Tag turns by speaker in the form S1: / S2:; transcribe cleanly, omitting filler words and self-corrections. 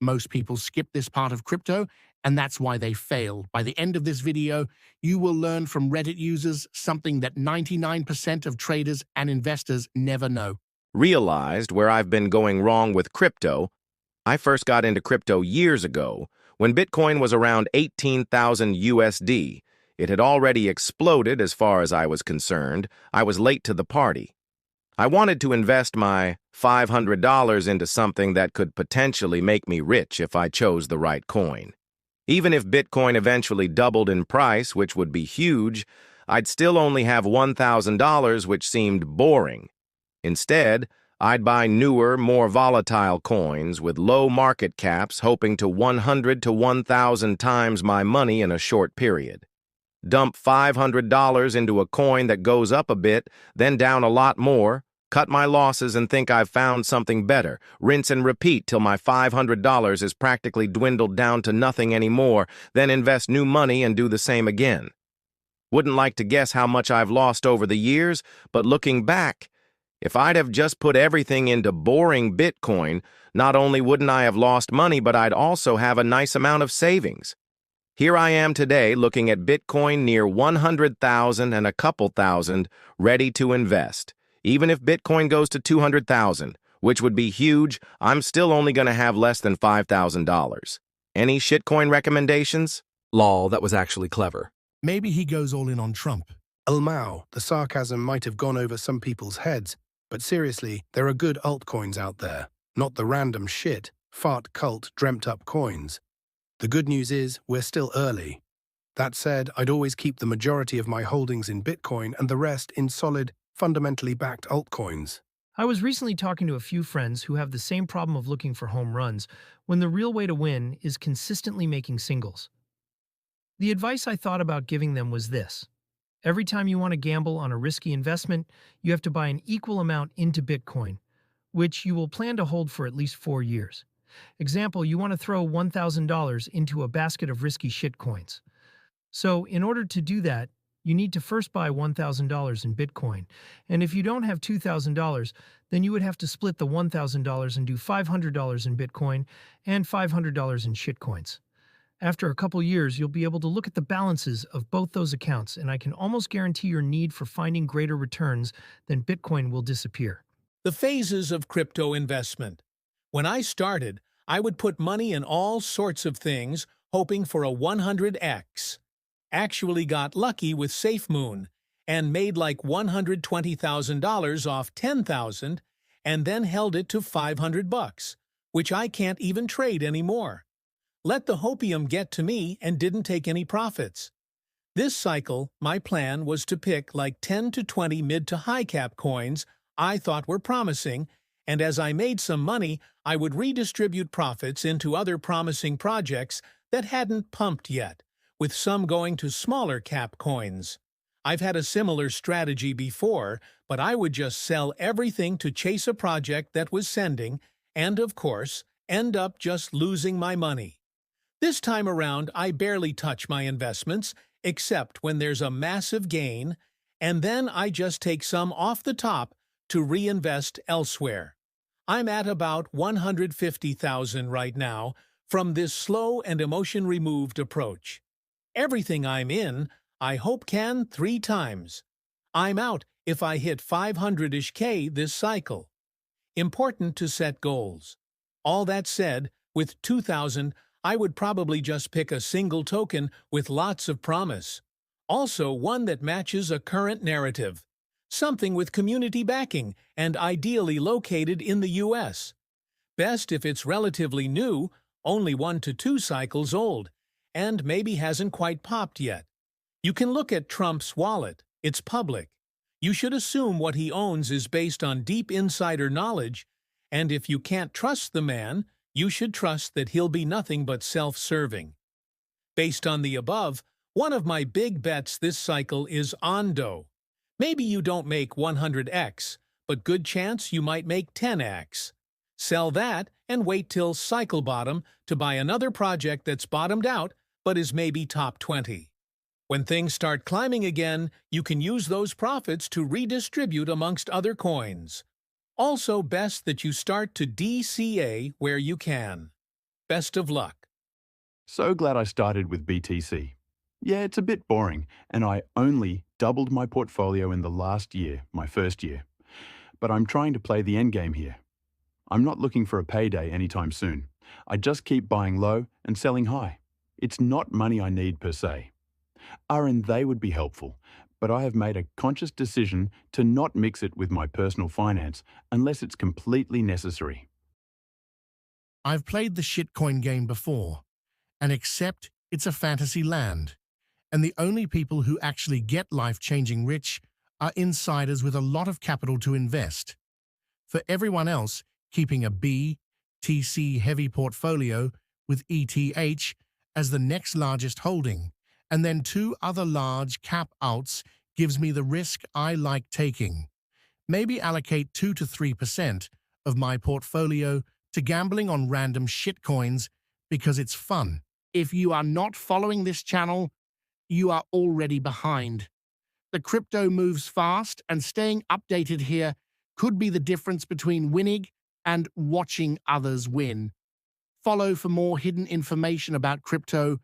S1: Most people skip this part of crypto, and that's why they fail. By the end of this video, you will learn from Reddit users something that 99% of traders and investors never know.
S2: Realized where I've been going wrong with crypto. I first got into crypto years ago when Bitcoin was around 18,000 USD. It had already exploded as far as I was concerned. I was late to the party. I wanted to invest my $500 into something that could potentially make me rich if I chose the right coin. Even if Bitcoin eventually doubled in price, which would be huge, I'd still only have $1,000, which seemed boring. Instead, I'd buy newer, more volatile coins with low market caps, hoping to 100 to 1,000 times my money in a short period. Dump $500 into a coin that goes up a bit, then down a lot more, cut my losses and think I've found something better, rinse and repeat till my $500 is practically dwindled down to nothing anymore, then invest new money and do the same again. Wouldn't like to guess how much I've lost over the years, but looking back, if I'd have just put everything into boring Bitcoin, not only wouldn't I have lost money, but I'd also have a nice amount of savings. Here I am today looking at Bitcoin near 100,000 and a couple thousand, ready to invest. Even if Bitcoin goes to 200,000, which would be huge, I'm still only going to have less than $5,000. Any shitcoin recommendations?
S3: Lol, that was actually clever.
S1: Maybe he goes all in on Trump.
S4: Mao, the sarcasm might have gone over some people's heads, but seriously, there are good altcoins out there, not the random shit, fart cult dreamt-up coins. The good news is, we're still early. That said, I'd always keep the majority of my holdings in Bitcoin and the rest in solid, fundamentally backed altcoins.
S5: I was recently talking to a few friends who have the same problem of looking for home runs when the real way to win is consistently making singles. The advice I thought about giving them was this. Every time you want to gamble on a risky investment, you have to buy an equal amount into Bitcoin, which you will plan to hold for at least 4 years. Example, you want to throw $1,000 into a basket of risky shitcoins. So, in order to do that, you need to first buy $1,000 in Bitcoin. And if you don't have $2,000, then you would have to split the $1,000 and do $500 in Bitcoin and $500 in shitcoins. After a couple years, you'll be able to look at the balances of both those accounts, and I can almost guarantee your need for finding greater returns than Bitcoin will disappear.
S6: The phases of crypto investment. When I started, I would put money in all sorts of things, hoping for a 100x. Actually got lucky with SafeMoon, and made like $120,000 off $10,000, and then held it to $500, which I can't even trade anymore. Let the hopium get to me and didn't take any profits. This cycle, my plan was to pick like 10 to 20 mid to high cap coins I thought were promising, and as I made some money, I would redistribute profits into other promising projects that hadn't pumped yet, with some going to smaller cap coins. I've had a similar strategy before, but I would just sell everything to chase a project that was sending, and of course, end up just losing my money. This time around, I barely touch my investments, except when there's a massive gain, and then I just take some off the top to reinvest elsewhere. I'm at about 150,000 right now from this slow and emotion-removed approach. Everything I'm in, I hope can 3 times. I'm out if I hit 500-ish K this cycle. Important to set goals. All that said, with 2,000, I would probably just pick a single token with lots of promise. Also one that matches a current narrative. Something with community backing and ideally located in the US. Best if it's relatively new, only 1 to 2 cycles old, and maybe hasn't quite popped yet. You can look at Trump's wallet. It's public. You should assume what he owns is based on deep insider knowledge, and if you can't trust the man, you should trust that he'll be nothing but self-serving. Based on the above, one of my big bets this cycle is Ondo. Maybe you don't make 100x, but good chance you might make 10x. Sell that and wait till cycle bottom to buy another project that's bottomed out but is maybe top 20. When things start climbing again, you can use those profits to redistribute amongst other coins. Also best that you start to DCA where you can. Best of luck.
S7: So glad I started with BTC. Yeah, it's a bit boring, and I only doubled my portfolio in the last year, my first year. But I'm trying to play the endgame here. I'm not looking for a payday anytime soon. I just keep buying low and selling high. It's not money I need per se. R&D would be helpful, but I have made a conscious decision to not mix it with my personal finance unless it's completely necessary.
S1: I've played the shitcoin game before, and accept it's a fantasy land. And the only people who actually get life-changing rich are insiders with a lot of capital to invest. For everyone else, keeping a BTC-heavy portfolio with ETH as the next largest holding, and then 2 other large cap alts gives me the risk I like taking. Maybe allocate 2 to 3% of my portfolio to gambling on random shitcoins because it's fun. If you are not following this channel, you are already behind. The crypto moves fast, and staying updated here could be the difference between winning and watching others win. Follow for more hidden information about crypto